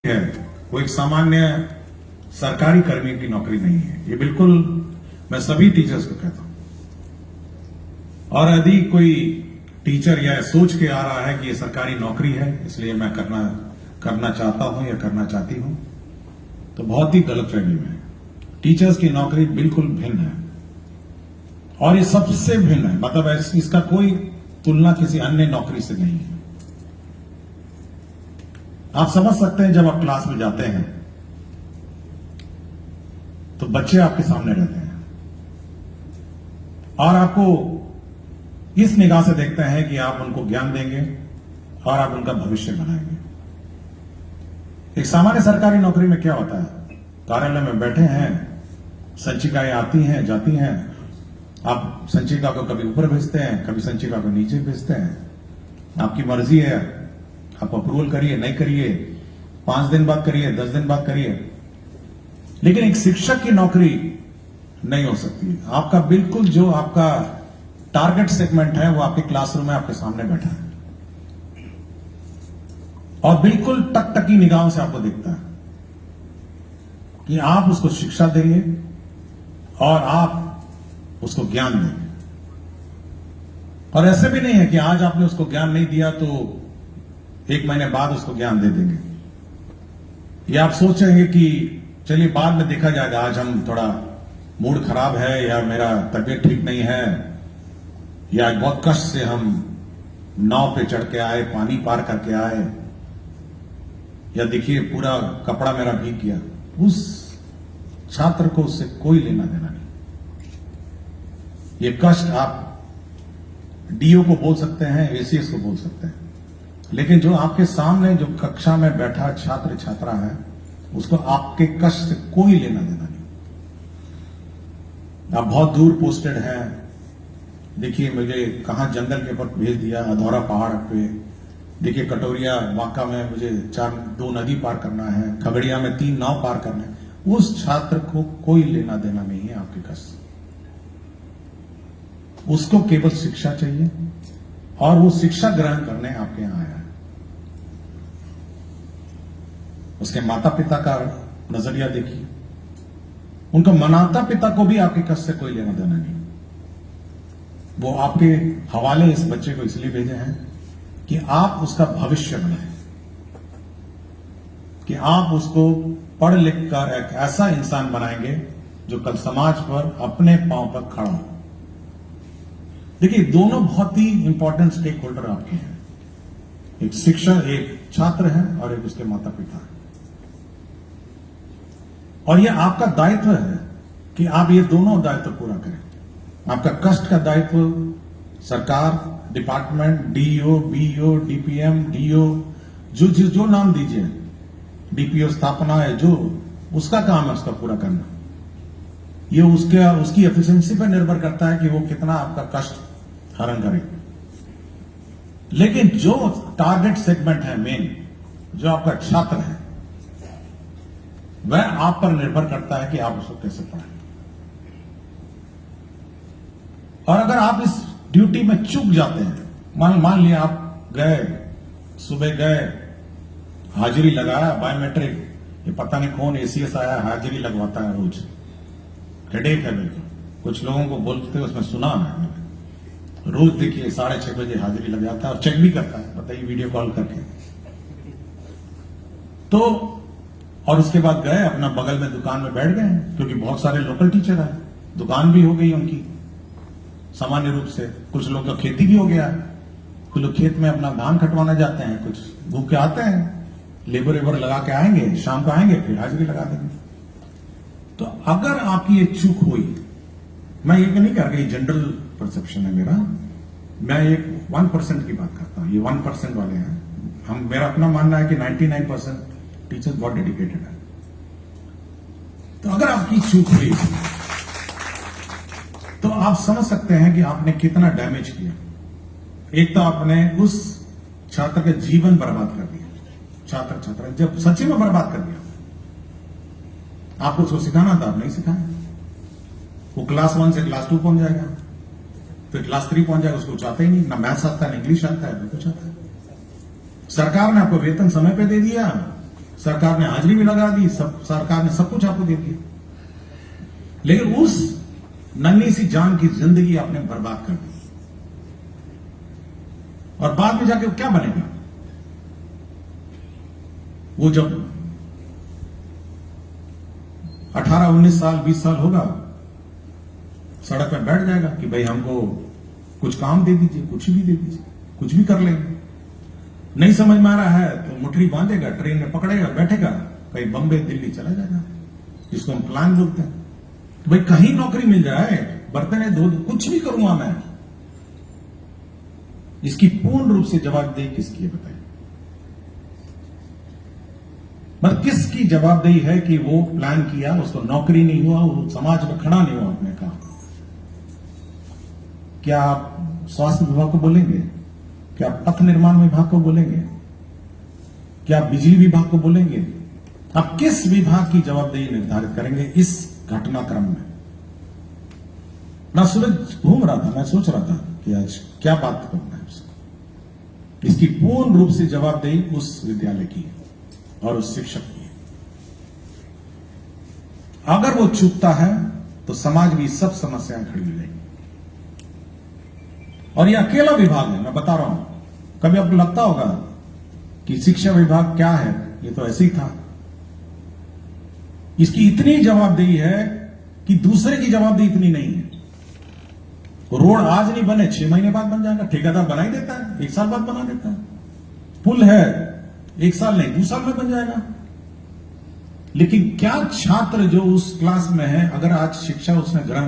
है वो एक सामान्य सरकारी कर्मी की नौकरी नहीं है। ये बिल्कुल मैं सभी टीचर्स को कहता हूं। और यदि कोई टीचर या सोच के आ रहा है कि ये सरकारी नौकरी है इसलिए मैं करना चाहता हूं या करना चाहती हूं, तो बहुत ही गलतफहमी में है। टीचर्स की नौकरी बिल्कुल भिन्न है और ये सबसे भिन्न है, मतलब इसका कोई तुलना किसी अन्य नौकरी से नहीं है। आप समझ सकते हैं, जब आप क्लास में जाते हैं तो बच्चे आपके सामने रहते हैं और आपको इस निगाह से देखते हैं कि आप उनको ज्ञान देंगे और आप उनका भविष्य बनाएंगे। एक सामान्य सरकारी नौकरी में क्या होता है, कार्यालय में बैठे हैं, संचिकाएं आती हैं जाती हैं, आप संचिका को कभी ऊपर भेजते हैं, कभी संचिका को नीचे भेजते हैं, आपकी मर्जी है, आप अप्रूवल करिए नहीं करिए, 5 दिन बाद करिए, 10 दिन बाद करिए। लेकिन एक शिक्षक की नौकरी नहीं हो सकती। आपका बिल्कुल जो आपका टारगेट सेगमेंट है वो आपके क्लासरूम में आपके सामने बैठा है और बिल्कुल टकटकी निगाहों से आपको दिखता है कि आप उसको शिक्षा देंगे और आप उसको ज्ञान देंगे। और ऐसे भी नहीं है कि आज आपने उसको ज्ञान नहीं दिया तो 1 महीने बाद उसको ज्ञान दे देंगे, या आप सोचेंगे कि चलिए बाद में देखा जाएगा, आज हम थोड़ा मूड खराब है या मेरा तबीयत ठीक नहीं है या बहुत कष्ट से हम नाव पे चढ़ के आए, पानी पार करके आए, या देखिए पूरा कपड़ा मेरा भीग गया। उस छात्र को उससे कोई लेना देना नहीं। ये कष्ट आप डीओ को बोल सकते हैं, एसीएस को बोल सकते हैं, लेकिन जो आपके सामने जो कक्षा में बैठा छात्र छात्रा है उसको आपके कष्ट से कोई लेना देना नहीं। आप बहुत दूर पोस्टेड हैं, देखिए मुझे कहां जंगल के ऊपर भेज दिया, अधौरा पहाड़ पे, देखिए कटोरिया वाका में मुझे 2 नदी पार करना है, खगड़िया में 3 नाव पार करना है। उस छात्र को कोई लेना देना नहीं है आपके कष्ट। उसको केवल शिक्षा चाहिए और वो शिक्षा ग्रहण करने आपके यहां आया है। उसके माता पिता का नजरिया देखिए, उनका माता पिता को भी आपके कष्ट से कोई लेना देना नहीं। वो आपके हवाले इस बच्चे को इसलिए भेजे हैं कि आप उसका भविष्य बनाएं, कि आप उसको पढ़ लिख कर एक ऐसा इंसान बनाएंगे जो कल समाज पर अपने पांव पर खड़ा हो। देखिए दोनों बहुत ही इंपॉर्टेंट स्टेक होल्डर आपके हैं, एक शिक्षक, एक छात्र है और एक उसके माता पिता है। और यह आपका दायित्व है कि आप ये दोनों दायित्व पूरा करें। आपका कष्ट का दायित्व सरकार, department, DEO, BEO, DPM, DO, जो नाम दीजिए, डीपीओ स्थापना है, जो उसका काम है उसका पूरा करना। ये उसकी एफिशिएंसी पर निर्भर करता है कि वो कितना आपका कष्ट हरण करे। लेकिन जो टारगेट सेगमेंट है मेन, जो आपका छात्र है, वह आप पर निर्भर करता है कि आप उसको कैसे पढ़ाएं। और अगर आप इस ड्यूटी में चूक जाते हैं, मान लिया आप गए, सुबह गए, हाजिरी लगाया, बायोमेट्रिक, ये पता नहीं कौन एसीएस आया, हाजिरी लगवाता है रोज, हेडेक है बिल्कुल। कुछ लोगों को बोलते उसमें सुना है मैंने, रोज देखिए 6:30 बजे हाजिरी लग जाता है और चेक भी करता है, बताइए वीडियो कॉल करके। तो और उसके बाद गए अपना बगल में दुकान में बैठ गए, क्योंकि बहुत सारे लोकल टीचर हैं, दुकान भी हो गई उनकी सामान्य रूप से। कुछ लोग का खेती भी हो गया, कुछ लोग खेत में अपना धान कटवाना जाते हैं, कुछ भूख के आते हैं, लेबर वेबर लगा के आएंगे, शाम को आएंगे फिर हाजिरी लगा देंगे। तो अगर आपकी ये चूक हुई, मैं ये नहीं कह रहा, ये जनरल परसेप्शन है मेरा, मैं एक 1% की बात करता हूं, ये 1% वाले हैं। मेरा अपना मानना है कि 99% टीचर्स बहुत डेडिकेटेड है। तो अगर आपकी चूक हुई तो आप समझ सकते हैं कि आपने कितना डैमेज किया। एक तो आपने उस छात्र का जीवन बर्बाद कर दिया, छात्र जब सच्ची में बर्बाद कर दिया। आपको उसको सिखाना था, आप नहीं सिखाया। वो क्लास 1 से क्लास 2 पहुंच जाएगा, फिर क्लास 3 पहुंच जाएगा, उसको चाहते ही नहीं, ना मैथ्स आता है, ना इंग्लिश आता है, ना कुछ आता है। सरकार ने आपको वेतन समय पे दे दिया, सरकार ने हाजिरी भी लगा दी, सब सरकार ने सब कुछ आपको दे दिया, लेकिन उस नन्ही सी जान की जिंदगी आपने बर्बाद कर दी। और बाद में जाके क्या बनेगा? वो जब 18, 19 साल, 20 साल होगा, सड़क पे बैठ जाएगा कि भाई हमको कुछ काम दे दीजिए, कुछ भी दे दीजिए, कुछ भी कर लेंगे। नहीं समझ में आ रहा है तो मुठ्ठी बांधेगा, ट्रेन में पकड़ेगा, बैठेगा, कहीं बम्बे दिल्ली चला जाएगा, जिसको हम प्लान बोलते हैं। तो भाई कहीं नौकरी मिल जाए, बर्तन धो, कुछ भी करूंगा मैं। इसकी पूर्ण रूप से जवाबदेही किसकी है बताइए? मतलब किसकी जवाबदेही है कि वो प्लान किया, उसको नौकरी नहीं हुआ, वो समाज में खड़ा नहीं हुआ अपने काम? क्या आप स्वास्थ्य विभाग को बोलेंगे? क्या पथ निर्माण विभाग को बोलेंगे? क्या बिजली विभाग को बोलेंगे? आप किस विभाग की जवाबदेही निर्धारित करेंगे इस घटनाक्रम में? ना सूरज घूम रहा था, मैं सोच रहा था कि आज क्या बात करना है उसको। इसकी पूर्ण रूप से जवाबदेही उस विद्यालय की और उस शिक्षक की। अगर वो चूकता है तो समाज में सब समस्याएं खड़ी हो जाएंगी। और ये अकेला विभाग है, मैं बता रहा हूं। कभी आपको लगता होगा कि शिक्षा विभाग क्या है, ये तो ऐसे ही था। इसकी इतनी जवाबदेही है कि दूसरे की जवाबदेही इतनी नहीं है। रोड आज नहीं बने, 6 महीने बाद बन जाएगा, ठेकेदार बना ही देता है, 1 साल बाद बना देता है। पुल है, 1 साल नहीं 2 साल में बन जाएगा। लेकिन क्या छात्र जो उस क्लास में है, अगर आज शिक्षा उसने ग्रहण